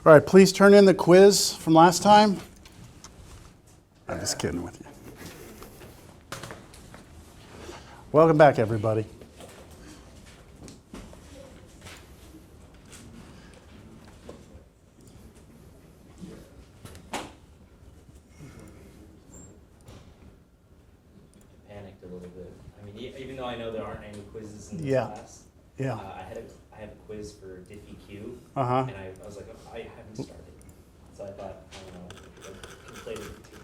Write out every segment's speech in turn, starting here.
All right, please turn in the quiz from last time. I'm just kidding with you. Welcome back, everybody. Panicked a little bit. I mean, even though I know there aren't any quizzes in this class, I have a quiz for DiffEQ, and I was like, oh, I haven't started. So I thought, I don't know, conflated the two.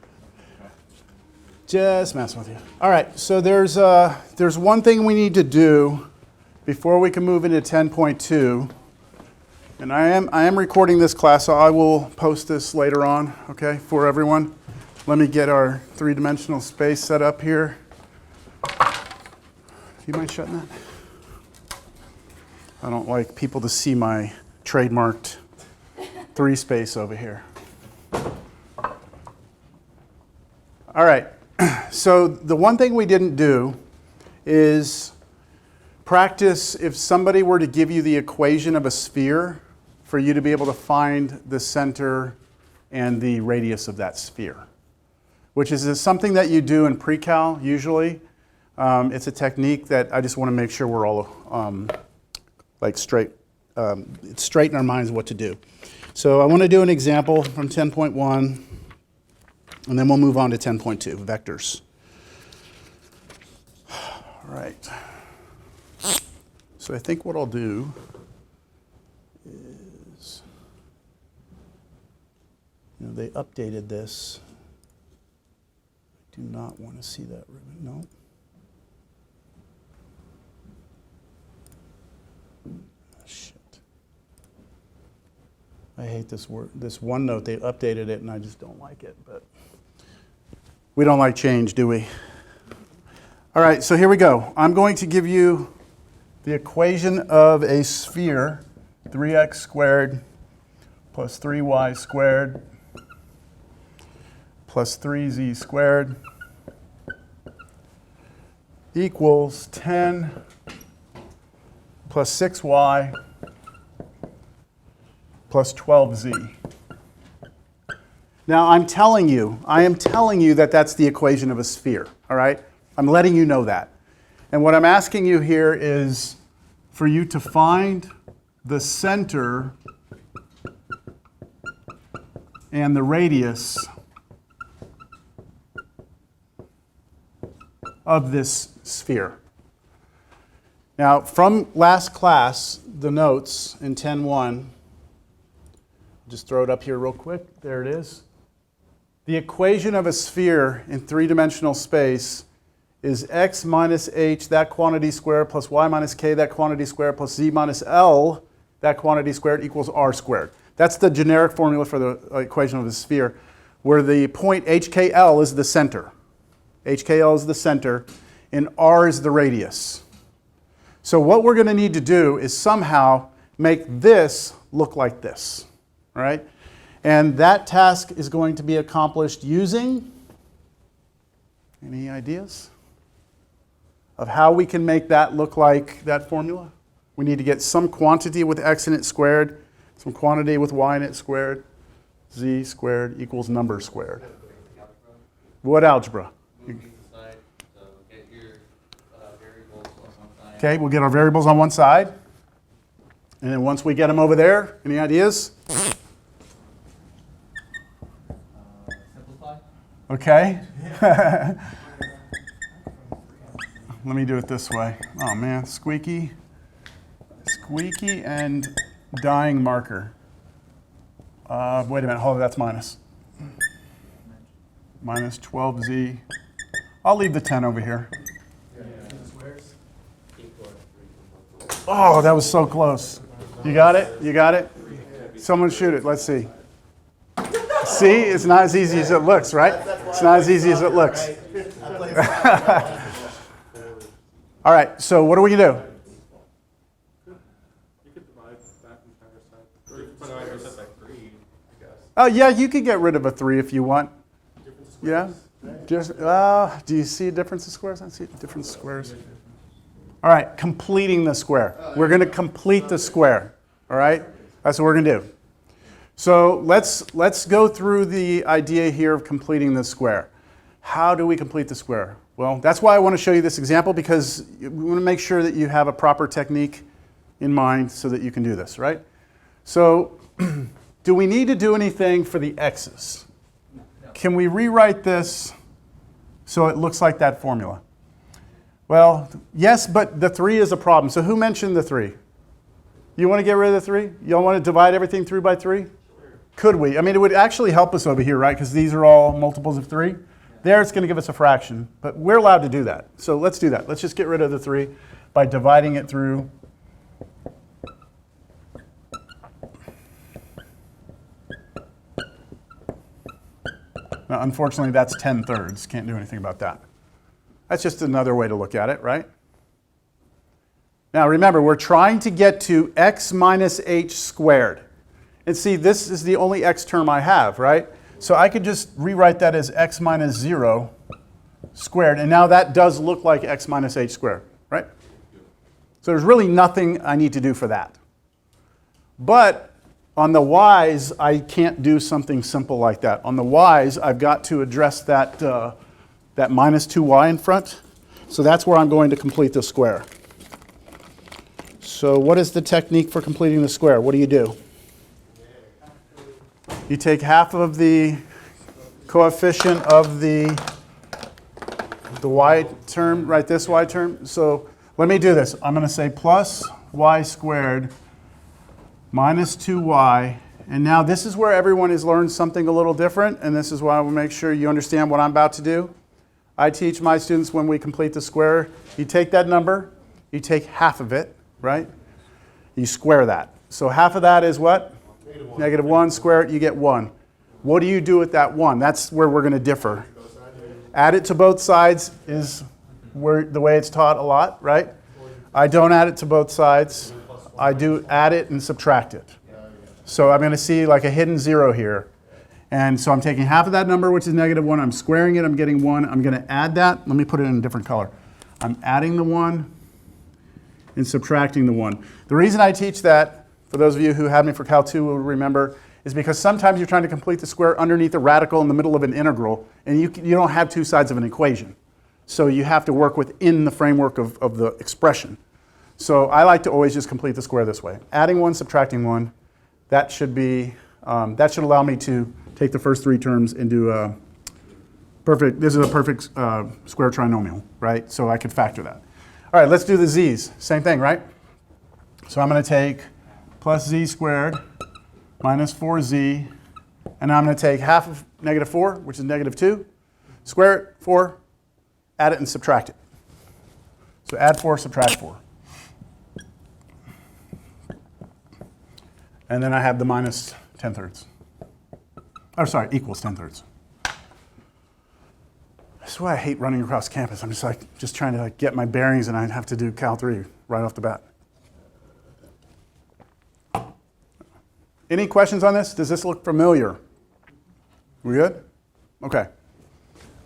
Just messing with you. All right, so there's one thing we need to do before we can move into 10.2. And I am recording this class, so I will post this later on, okay, for everyone. Let me get our three-dimensional space set up here. Do you mind shutting that? I don't like people to see my trademarked 3 space over here. All right, so the one thing we didn't do is practice if somebody were to give you the equation of a sphere for you to be able to find the center and the radius of that sphere, which is something that you do in pre-cal usually. It's a technique that I just want to make sure we're all straight in our minds what to do. So I want to do an example from 10.1, and then we'll move on to 10.2, vectors. All right. So I think what I'll do is, they updated this. I do not want to see that ribbon, no. Shit. I hate this word. This OneNote, they updated it and I just don't like it, but we don't like change, do we? All right, so here we go. I'm going to give you the equation of a sphere, 3x squared plus 3y squared plus 3z squared equals 10 plus 6y plus 12z. Now I am telling you that that's the equation of a sphere, all right? I'm letting you know that. And what I'm asking you here is for you to find the center and the radius of this sphere. Now, from last class, the notes in 10.1, just throw it up here real quick. There it is. The equation of a sphere in three-dimensional space is x minus h, that quantity squared, plus y minus k, that quantity squared, plus z minus l, that quantity squared, equals r squared. That's the generic formula for the equation of a sphere, where the point HKL is the center. HKL is the center, and r is the radius. So what we're going to need to do is somehow make this look like this, all right? And that task is going to be accomplished using, any ideas of how we can make that look like that formula? We need to get some quantity with x in it squared, some quantity with y in it squared, z squared equals number squared. What algebra? Okay, we'll get our variables on one side. And then once we get them over there, any ideas? Simplify. Okay. Let me do it this way. Oh man, squeaky and dying marker. Wait a minute, hold on, that's minus. Minus 12z. I'll leave the 10 over here. Oh, that was so close. You got it? You got it? Someone shoot it. Let's see. See? It's not as easy as it looks, right? It's not as easy as it looks. All right, so what are we going to do? You could divide that entire side. Or you could divide yourself by 3, I guess. Oh, yeah, you could get rid of a 3 if you want. Yeah? Just, do you see a difference in squares? I see different squares. All right, completing the square. We're going to complete the square. All right? That's what we're going to do. So let's go through the idea here of completing the square. How do we complete the square? Well, that's why I want to show you this example, because we want to make sure that you have a proper technique in mind so that you can do this, right? So do we need to do anything for the x's? Can we rewrite this so it looks like that formula? Well, yes, but the 3 is a problem. So who mentioned the 3? You want to get rid of the 3? You don't want to divide everything through by 3? Could we? I mean, it would actually help us over here, right? Because these are all multiples of 3. There, it's going to give us a fraction. But we're allowed to do that. So let's do that. Let's just get rid of the 3 by dividing it through. Now, unfortunately, that's 10/3. Can't do anything about that. That's just another way to look at it, right? Now, remember, we're trying to get to x minus h squared. And see, this is the only x term I have, right? So I could just rewrite that as x minus 0 squared. And now that does look like x minus h squared, right? So there's really nothing I need to do for that. But on the y's, I can't do something simple like that. On the y's, I've got to address that, that minus 2y in front. So that's where I'm going to complete the square. So what is the technique for completing the square? What do? You take half of the coefficient of the y term, right, this y term. So let me do this. I'm going to say plus y squared minus 2y. And now this is where everyone has learned something a little different, and this is why I will make sure you understand what I'm about to do. I teach my students when we complete the square, you take that number, you take half of it, right? You square that. So half of that is what? Negative 1, square it, you get 1. What do you do with that 1? That's where we're going to differ. Add it to both sides is the way it's taught a lot, right? I don't add it to both sides. I do add it and subtract it. So I'm going to see like a hidden 0 here. And so I'm taking half of that number, which is negative 1. I'm squaring it. I'm getting 1. I'm going to add that. Let me put it in a different color. I'm adding the 1 and subtracting the 1. The reason I teach that, for those of you who had me for Cal 2 will remember, is because sometimes you're trying to complete the square underneath a radical in the middle of an integral, and you don't have two sides of an equation. So you have to work within the framework of the expression. So I like to always just complete the square this way. Adding 1, subtracting 1, that should allow me to take the first 3 terms and do a perfect, this is a perfect square trinomial, right? So I could factor that. All right, let's do the z's. Same thing, right? So I'm going to take plus z squared minus 4z, and now I'm going to take half of negative 4, which is negative 2, square it, 4, add it and subtract it. So add 4, subtract 4. And then I have the minus 10/3. Oh, sorry, equals 10/3. That's why I hate running across campus. I'm just trying to get my bearings, and I'd have to do Cal 3 right off the bat. Any questions on this? Does this look familiar? We good? Okay.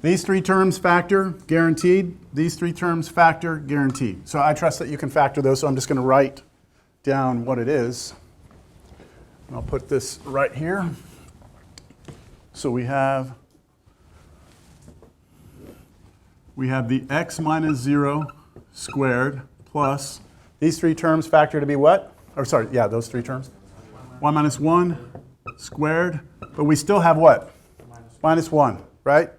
These 3 terms factor, guaranteed. These 3 terms factor, guaranteed. So I trust that you can factor those, so I'm just going to write down what it is. I'll put this right here. So we have the x minus 0 squared plus these 3 terms factor to be what? Or sorry, yeah, those 3 terms. y minus 1 squared, but we still have what? Minus 1, right?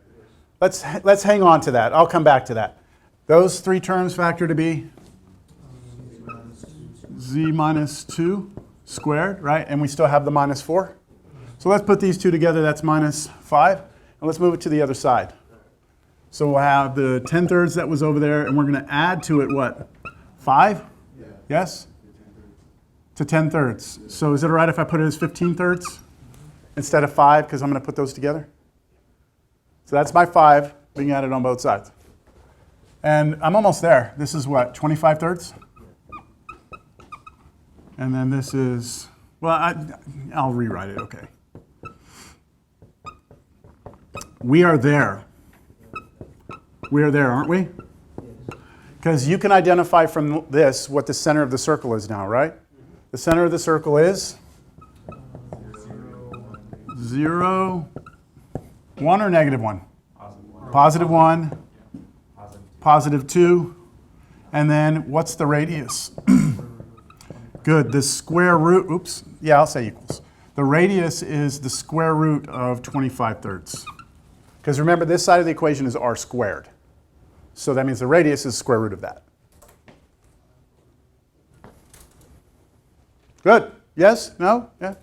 Let's hang on to that. I'll come back to that. Those 3 terms factor to be z minus 2 squared, right? And we still have the minus 4. So let's put these 2 together. That's minus 5. And let's move it to the other side. So we'll have the 10/3 that was over there, and we're going to add to it what? 5? Yeah. Yes? To 10/3. So is it all right if I put it as 15/3 instead of 5, because I'm going to put those together? So that's my 5 being added on both sides. And I'm almost there. This is what, 25/3? And then this is, well, I'll rewrite it, okay. We are there. We are there, aren't we? Because you can identify from this what the center of the circle is now, right? The center of the circle is 0, 1 or negative 1? Positive 1. Positive 1, Positive 2. positive 2. And then what's the radius? Good, the square root, oops, yeah, I'll say equals. The radius is the square root of 25/3. Because remember, this side of the equation is r squared. So that means the radius is the square root of that. Good, yes, no, yeah.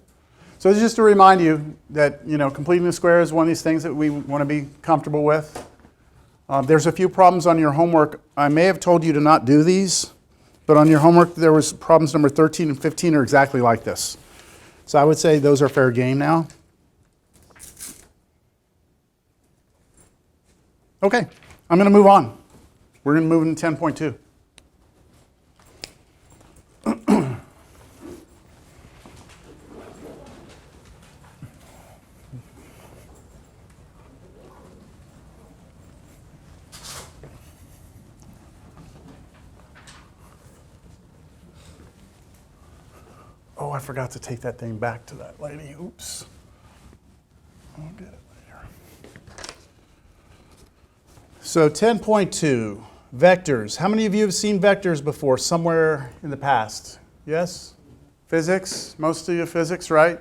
So it's just to remind you that, completing the square is one of these things that we want to be comfortable with. There's a few problems on your homework. I may have told you to not do these, but on your homework there was problems number 13 and 15 are exactly like this. So I would say those are fair game now. Okay, I'm going to move on. We're going to move into 10.2. Oh, I forgot to take that thing back to that lady. Oops. I'll get it later. So 10.2, vectors. How many of you have seen vectors before somewhere in the past? Yes? Physics? Most of you physics, right?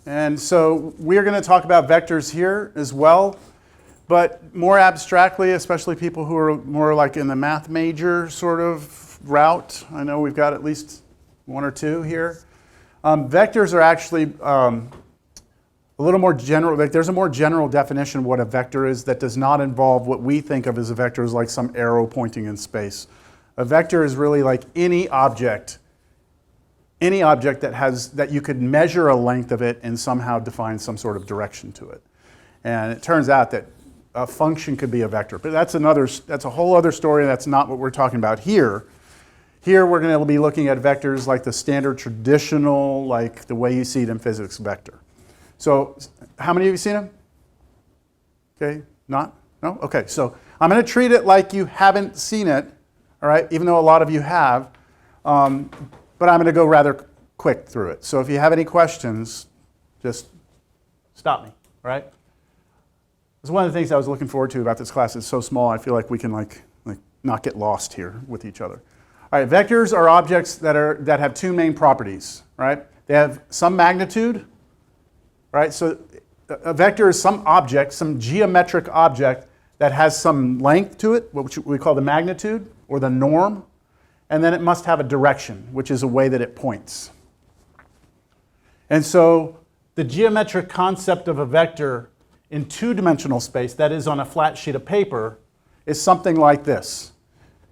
And so we're going to talk about vectors here as well, but more abstractly, especially people who are more like in the math major sort of route. I know we've got at least one or two here. Vectors are actually a little more general. Like there's a more general definition of what a vector is that does not involve what we think of as a vector as like some arrow pointing in space. A vector is really like any object that you could measure a length of it and somehow define some sort of direction to it. And it turns out that a function could be a vector, but that's a whole other story. That's not what we're talking about here. Here we're going to be looking at vectors like the standard traditional, like the way you see it in physics vector. So how many of you seen them? Okay, not? No? Okay, so I'm going to treat it like you haven't seen it, all right, even though a lot of you have, but I'm going to go rather quick through it. So if you have any questions, just stop me, all right? It's one of the things I was looking forward to about this class. It's so small, I feel like we can like not get lost here with each other. All right, vectors are objects that have two main properties, right? They have some magnitude, right? So a vector is some object, some geometric object that has some length to it, which we call the magnitude or the norm, and then it must have a direction, which is a way that it points. And so the geometric concept of a vector in two-dimensional space, that is on a flat sheet of paper, is something like this.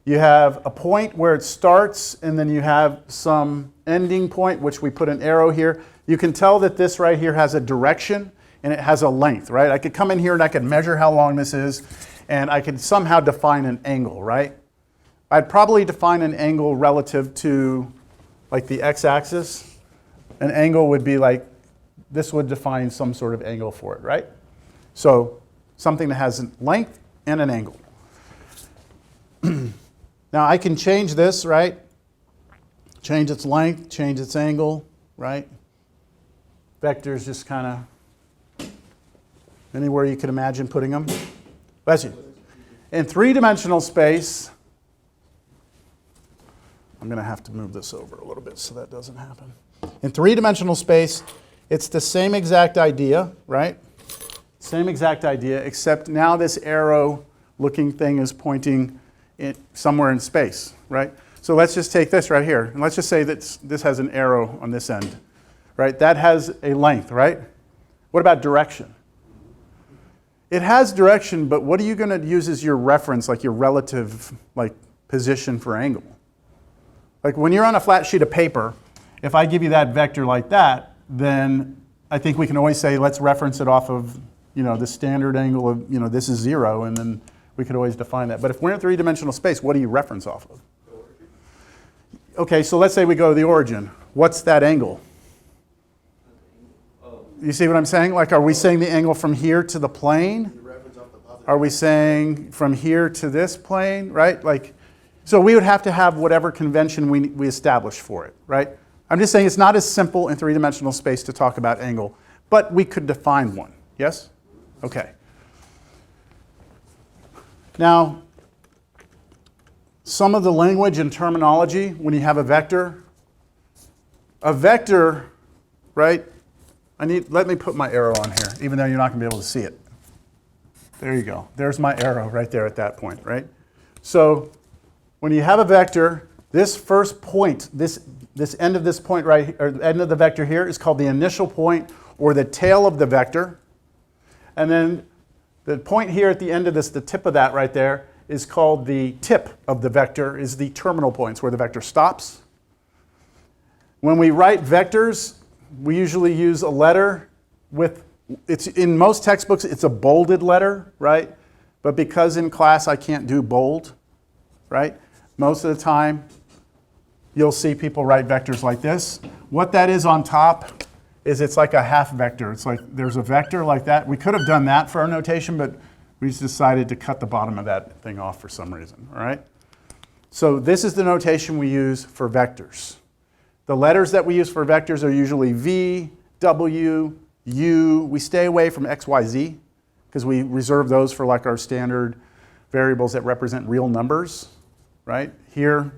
You have a point where it starts, and then you have some ending point, which we put an arrow here. You can tell that this right here has a direction, and it has a length, right? I could come in here and I could measure how long this is, and I could somehow define an angle, right? I'd probably define an angle relative to like the x-axis. An angle would be like, this would define some sort of angle for it, right? So something that has a length and an angle. Now I can change this, right? Change its length, change its angle, right? Vectors just kind of anywhere you could imagine putting them. Bless you. In three-dimensional space, I'm going to have to move this over a little bit so that doesn't happen. In three-dimensional space, it's the same exact idea, right? Same exact idea, except now this arrow-looking thing is pointing somewhere in space, right? So let's just take this right here, and let's just say that this has an arrow on this end, right? That has a length, right? What about direction? It has direction, but what are you going to use as your reference, like your relative position for angle? Like when you're on a flat sheet of paper, if I give you that vector like that, then I think we can always say, let's reference it off of, the standard angle of, this is 0, and then we could always define that. But if we're in three-dimensional space, what do you reference off of? Okay, so let's say we go to the origin. What's that angle? You see what I'm saying? Like, are we saying the angle from here to the plane? Are we saying from here to this plane, right? So we would have to have whatever convention we establish for it, right? I'm just saying it's not as simple in three-dimensional space to talk about angle. but we could define one. Yes? Okay. Now, some of the language and terminology when you have a vector, right? Let me put my arrow on here, even though you're not going to be able to see it. There you go. There's my arrow right there at that point, right? So when you have a vector, this first point, this end of this point right, or the end of the vector here is called the initial point or the tail of the vector. And then the point here at the end of this, the tip of that right there, is called the tip of the vector, is the terminal points where the vector stops. When we write vectors, we usually use a letter with, it's in most textbooks, it's a bolded letter, right? But because in class I can't do bold, right? Most of the time, you'll see people write vectors like this. What that is on top is it's like a half vector. It's like there's a vector like that. We could have done that for our notation, but we just decided to cut the bottom of that thing off for some reason, all right? So this is the notation we use for vectors. The letters that we use for vectors are usually V, W, U. We stay away from X, Y, Z because we reserve those for like our standard variables that represent real numbers, right? Here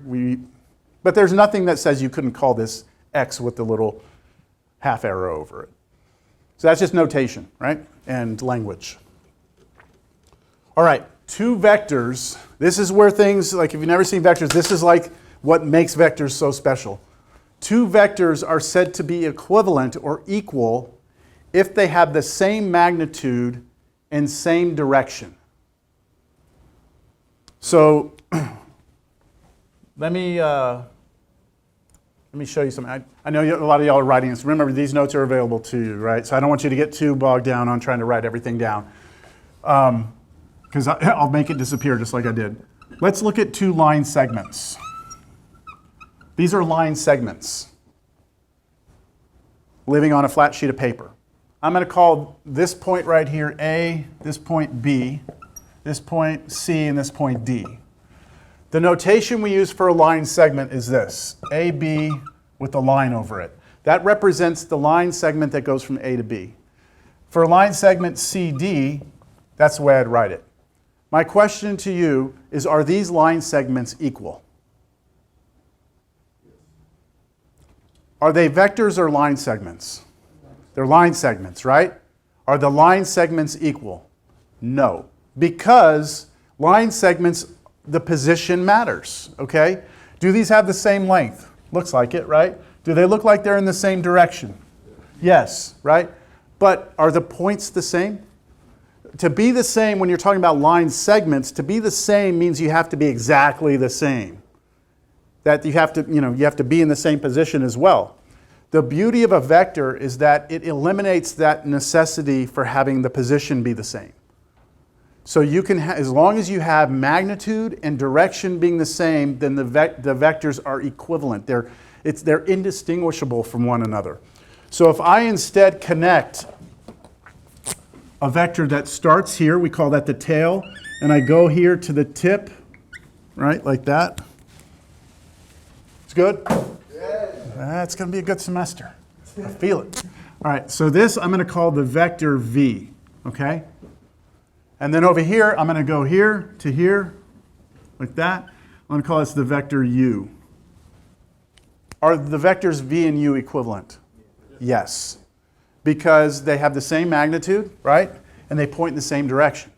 but there's nothing that says you couldn't call this X with the little half arrow over it. So that's just notation, right? And language. All right, two vectors. This is where things, like if you've never seen vectors, this is like what makes vectors so special. Two vectors are said to be equivalent or equal if they have the same magnitude and same direction. So let me show you something. I know a lot of y'all are writing this. Remember, these notes are available to you, right? So I don't want you to get too bogged down on trying to write everything down, because I'll make it disappear just like I did. Let's look at two line segments. These are line segments living on a flat sheet of paper. I'm going to call this point right here A, this point B, this point C, and this point D. The notation we use for a line segment is this, AB with a line over it. That represents the line segment that goes from A to B. For a line segment CD, that's the way I'd write it. My question to you is, are these line segments equal? Are they vectors or line segments? They're line segments, right? Are the line segments equal? No, because line segments, the position matters, okay? Do these have the same length? Looks like it, right? Do they look like they're in the same direction? Yes, right? But are the points the same? To be the same when you're talking about line segments, to be the same means you have to be exactly the same. That you have to be in the same position as well. The beauty of a vector is that it eliminates that necessity for having the position be the same. So you can, as long as you have magnitude and direction being the same, then the vectors are equivalent. They're indistinguishable from one another. So if I instead connect a vector that starts here, we call that the tail, and I go here to the tip, right, like that. It's good? Yeah. It's going to be a good semester. I feel it. All right, so this I'm going to call the vector V, okay? And then over here, I'm going to go here to here, like that. I'm going to call this the vector U. Are the vectors V and U equivalent? Yes, because they have the same magnitude, right? And they point in the same direction.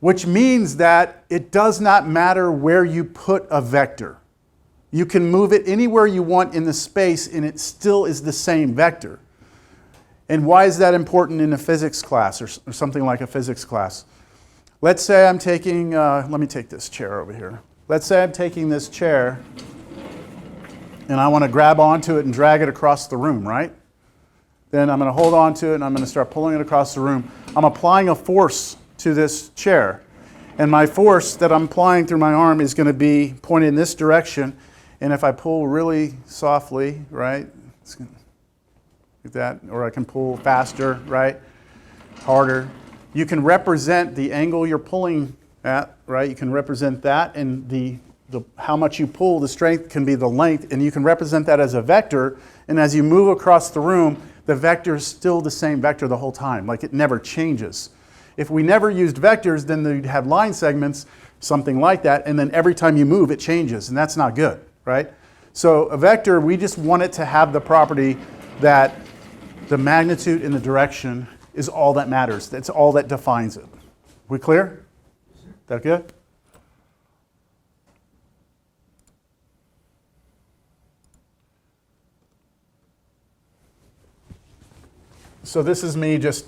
Which means that it does not matter where you put a vector. You can move it anywhere you want in the space and it still is the same vector. And why is that important in a physics class or something like a physics class? Let's say I'm taking, let me take this chair over here. Let's say I'm taking this chair and I want to grab onto it and drag it across the room, right? Then I'm going to hold on to it and I'm going to start pulling it across the room. I'm applying a force to this chair. And my force that I'm applying through my arm is going to be pointed in this direction. And if I pull really softly, right, it's going to, like that, or I can pull faster, right, harder. You can represent the angle you're pulling at, right? You can represent that, and the how much you pull, the strength can be the length, and you can represent that as a vector. And as you move across the room, the vector is still the same vector the whole time, like it never changes. If we never used vectors, then you'd have line segments, something like that, and then every time you move, it changes, and that's not good, right? So a vector, we just want it to have the property that the magnitude and the direction is all that matters. That's all that defines it. We clear? That good? So this is me just,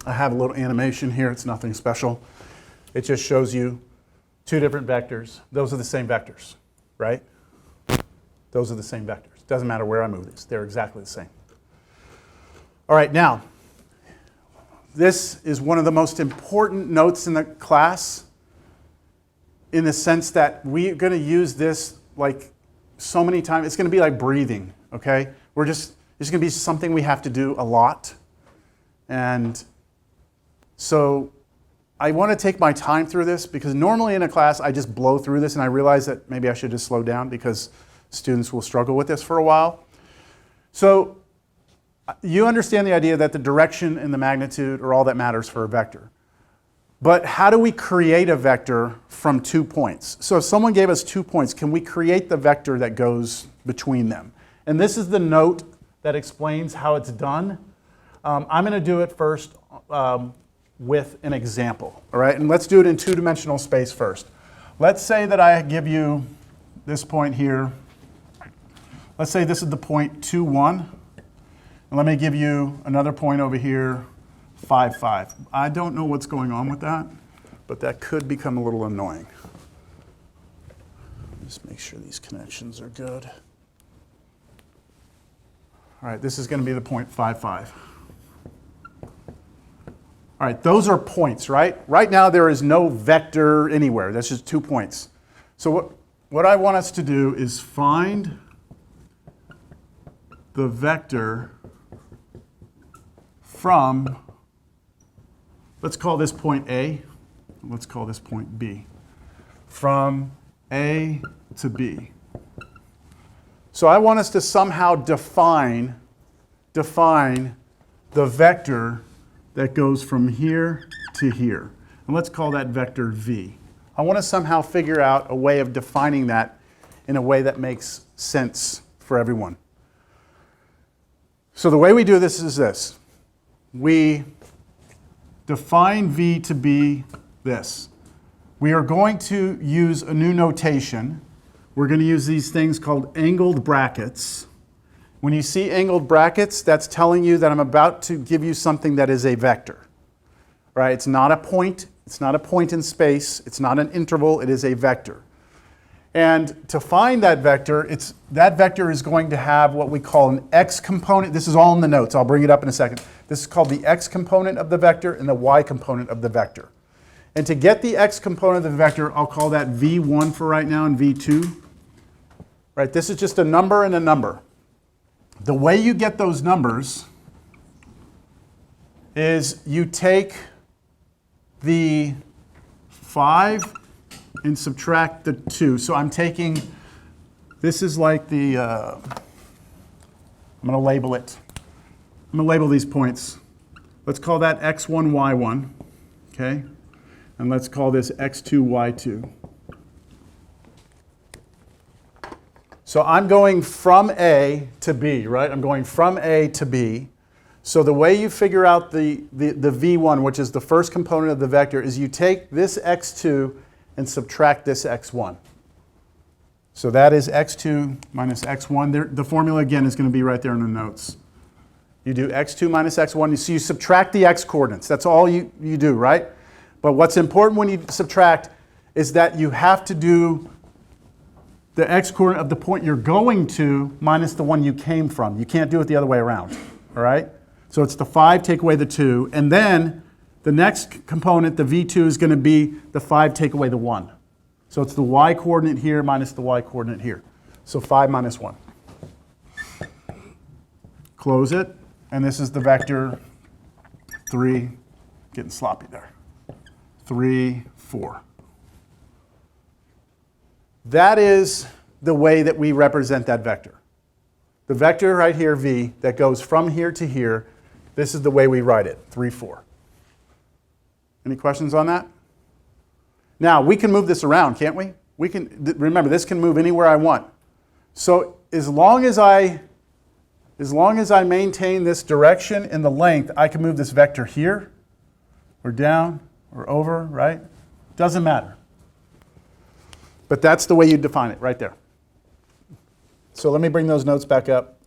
I have a little animation here. It's nothing special. It just shows you two different vectors. Those are the same vectors, right? Those are the same vectors. Doesn't matter where I move these. They're exactly the same. All right, now, this is one of the most important notes in the class in the sense that we're going to use this like so many times. It's going to be like breathing, okay? It's going to be something we have to do a lot. And so I want to take my time through this because normally in a class I just blow through this and I realize that maybe I should just slow down because students will struggle with this for a while. So you understand the idea that the direction and the magnitude are all that matters for a vector. But how do we create a vector from 2 points? So if someone gave us 2 points, can we create the vector that goes between them? And this is the note that explains how it's done. I'm going to do it first with an example, all right? And let's do it in two-dimensional space first. Let's say that I give you this point here. Let's say this is the point 2, 1. And let me give you another point over here, 5, 5. I don't know what's going on with that, but that could become a little annoying. Just make sure these connections are good. All right, this is going to be the point 5, 5. All right, those are points, right? Right now there is no vector anywhere. That's just 2 points. So what I want us to do is find the vector from, let's call this point A, let's call this point B. From A to B. So I want us to somehow define the vector that goes from here to here. And let's call that vector V. I want to somehow figure out a way of defining that in a way that makes sense for everyone. So the way we do this is this. We define V to be this. We are going to use a new notation. We're going to use these things called angled brackets. When you see angled brackets, that's telling you that I'm about to give you something that is a vector. Right? It's not a point. It's not a point in space. It's not an interval. It is a vector. And to find that vector, that vector is going to have what we call an x component. This is all in the notes. I'll bring it up in a second. This is called the x component of the vector and the y component of the vector. And to get the x component of the vector, I'll call that v1 for right now and v2. Right, this is just a number and a number. The way you get those numbers is you take the 5 and subtract the 2. So I'm taking, this is like the, I'm going to label it. I'm going to label these points. Let's call that x1, y1, okay? And let's call this x2, y2. So I'm going from A to B, right? I'm going from A to B. So the way you figure out the V1, which is the first component of the vector, is you take this x2 and subtract this x1. So that is x2 minus x1. The formula, again, is going to be right there in the notes. You do x2 minus x1. So you subtract the x coordinates. That's all you do, right? But what's important when you subtract is that you have to do the x coordinate of the point you're going to minus the one you came from. You can't do it the other way around, all right? So it's the 5 take away the 2, and then the next component, the v2, is going to be the 5 take away the 1. So it's the y coordinate here minus the y coordinate here. So 5 minus 1. Close it, and this is the vector 3, getting sloppy there, 3, 4. That is the way that we represent that vector. The vector right here, v, that goes from here to here, this is the way we write it, 3, 4. Any questions on that? Now, we can move this around, can't we? We can, remember, this can move anywhere I want. So as long as I maintain this direction and the length, I can move this vector here, or down, or over, right? Doesn't matter. But that's the way you define it, right there. So let me bring those notes back up.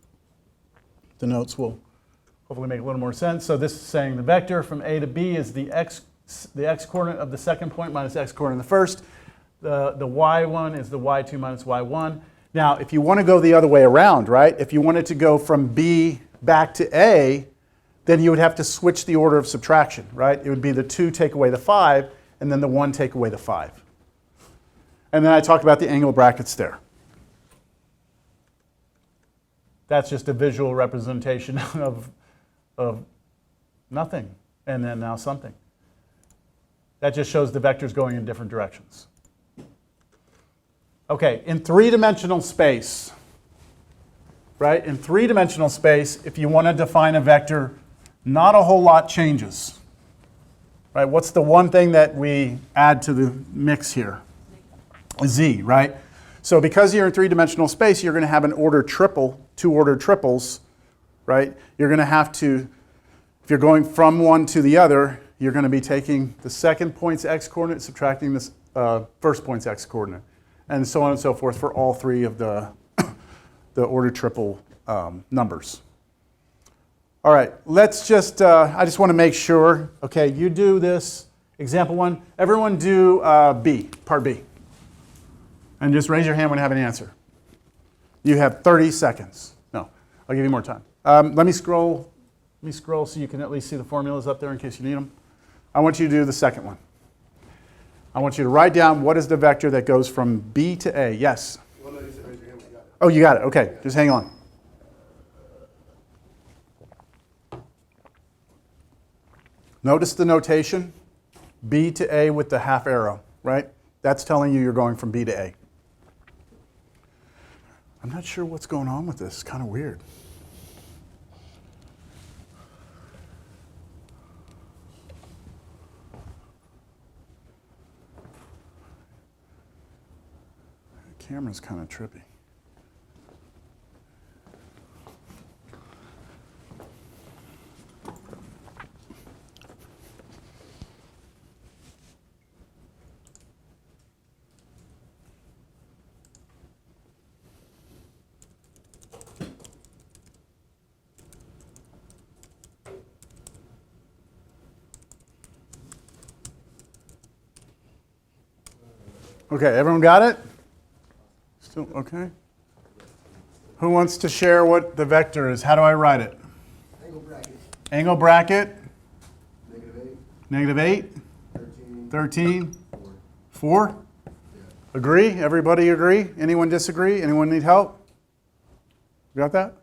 The notes will hopefully make a little more sense. So this is saying the vector from A to B is the x coordinate of the second point minus x coordinate of the first. The y1 is the y2 minus y1. Now, if you want to go the other way around, right? If you wanted to go from B back to A, then you would have to switch the order of subtraction, right? It would be the 2 take away the 5, and then the 1 take away the 5. And then I talked about the angle brackets there. That's just a visual representation of nothing, and then now something. That just shows the vectors going in different directions. Okay, in three-dimensional space, right? In three-dimensional space, if you want to define a vector, not a whole lot changes. Right? What's the one thing that we add to the mix here? Z, right? So because you're in three-dimensional space, you're going to have an order triple, 2 ordered triples, right? You're going to have to, if you're going from one to the other, you're going to be taking the second point's x-coordinate, subtracting the first point's x-coordinate, and so on and so forth for all 3 of the order triple numbers. All right, let's just, I just want to make sure, okay, you do this, example 1, everyone do B, part B. And just raise your hand when you have an answer. You have 30 seconds. No, I'll give you more time. Let me scroll so you can at least see the formulas up there in case you need them. I want you to do the second one. I want you to write down what is the vector that goes from B to A. Yes? Well, no, you said raise your hand, but you got it. Oh, you got it. Okay, just hang on. Notice the notation, B to A with the half arrow, right? That's telling you you're going from B to A. I'm not sure what's going on with this. It's kind of weird. The camera's kind of trippy. Okay, everyone got it? Still okay? Who wants to share what the vector is? How do I write it? Angle bracket. Angle bracket. -8. -8. 13. 13. 4. 4. Yeah. Agree? Everybody agree? Anyone disagree? Anyone need help? You got that?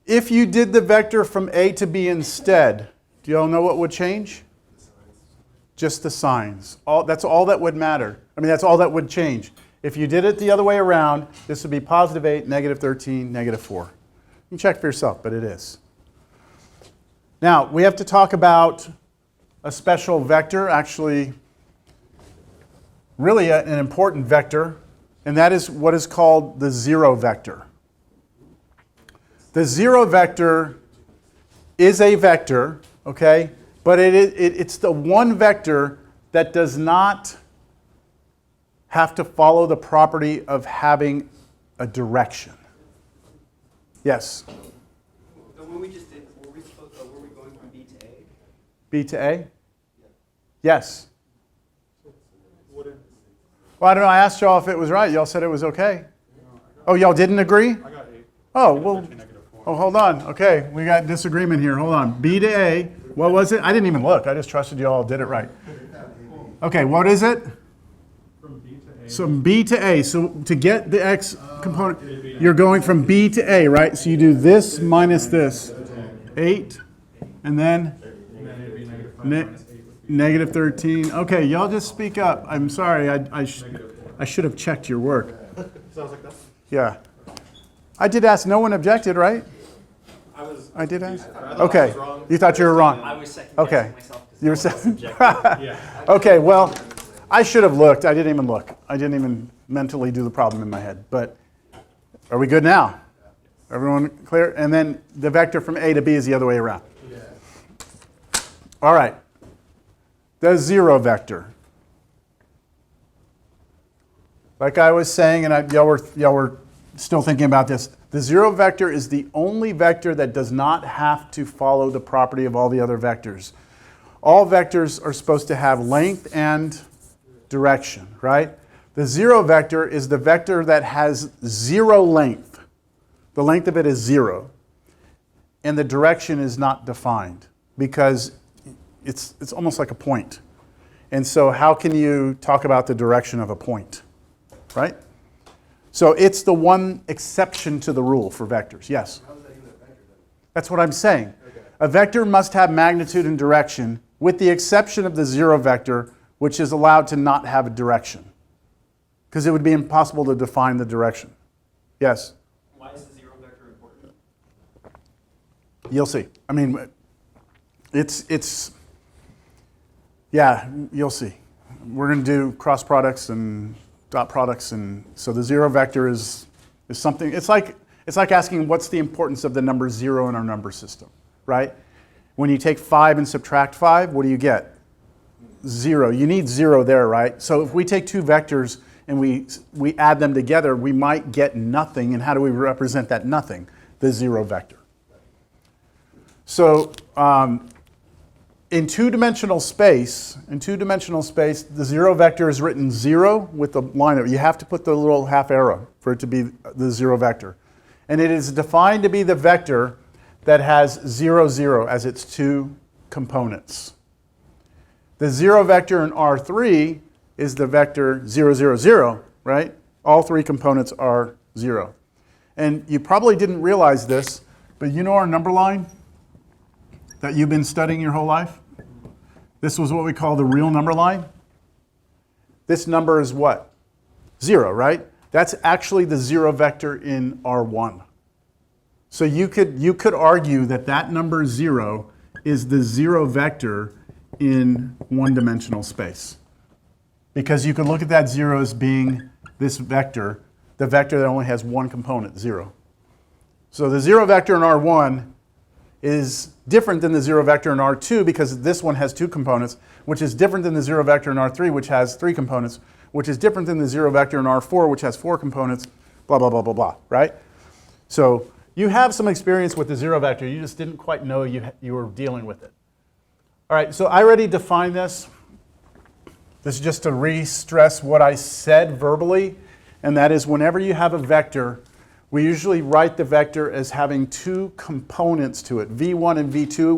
If you did the vector from A to B instead, do you all know what would change? Just the signs. That's all that would matter. I mean, that's all that would change. If you did it the other way around, this would be +8, -13, -4. You can check for yourself, but it is. Now, we have to talk about a special vector, actually, really an important vector, and that is what is called the 0 vector. The 0 vector is a vector, okay? But it's the one vector that does not have to follow the property of having a direction. Yes? When we just did, were we going from B to A? B to A? Yes. Well, I don't know. I asked y'all if it was right. Y'all said it was okay. Oh, y'all didn't agree? I got 8. Oh, well. -4. Oh, hold on. Okay, we got disagreement here. Hold on. B to A. What was it? I didn't even look. I just trusted you all did it right. Okay, what is it? From B to A. So B to A. So to get the X component, you're going from B to A, right? So you do this minus this. 8. And then And then it'd be -5 minus 8 would be -13. Okay, y'all just speak up. I'm sorry. I should have checked your work. Sounds like that's Yeah. I did ask. No one objected, right? I did ask. Okay. You thought you were wrong. I was second Okay. guessing myself because You were no one else second. objected. Okay, well, I should have looked. I didn't even look. I didn't even mentally do the problem in my head. But are we good now? Everyone clear? And then the vector from A to B is the other way around. All right. The zero vector. Like I was saying, and y'all were still thinking about this, the zero vector is the only vector that does not have to follow the property of all the other vectors. All vectors are supposed to have length and direction, right? The zero vector is the vector that has zero length. The length of it is 0. And the direction is not defined because it's almost like a point. And so how can you talk about the direction of a point, right? So it's the one exception to the rule for vectors. Yes? How is that even a vector then? That's what I'm saying. Okay. A vector must have magnitude and direction with the exception of the zero vector, which is allowed to not have a direction. Because it would be impossible to define the direction. Yes? Why is the zero vector important? You'll see. I mean, yeah, you'll see. We're going to do cross products and dot products, and so the zero vector is something. It's like asking what's the importance of the number 0 in our number system, right? When you take 5 and subtract 5, what do you get? 0. You need 0 there, right? So if we take two vectors and we add them together, we might get nothing. And how do we represent that nothing? The zero vector. So in two-dimensional space, the zero vector is written 0 with the line. You have to put the little half arrow for it to be the zero vector. And it is defined to be the vector that has 0, 0 as its two components. The zero vector in R3 is the vector 0, 0, 0, right? All three components are 0. And you probably didn't realize this, but you know our number line that you've been studying your whole life? This was what we call the real number line. This number is what? 0, right? That's actually the zero vector in R1. So you could argue that that number 0 is the zero vector in one-dimensional space. Because you could look at that 0 as being this vector, the vector that only has one component, 0. So the zero vector in R1 is different than the zero vector in R2 because this one has two components, which is different than the zero vector in R3, which has 3 components, which is different than the zero vector in R4, which has 4 components, blah, blah, blah, blah, blah, right? So you have some experience with the zero vector. You just didn't quite know you were dealing with it. All right, so I already defined this. This is just to re-stress what I said verbally, and that is whenever you have a vector, we usually write the vector as having two components to it, v1 and v2.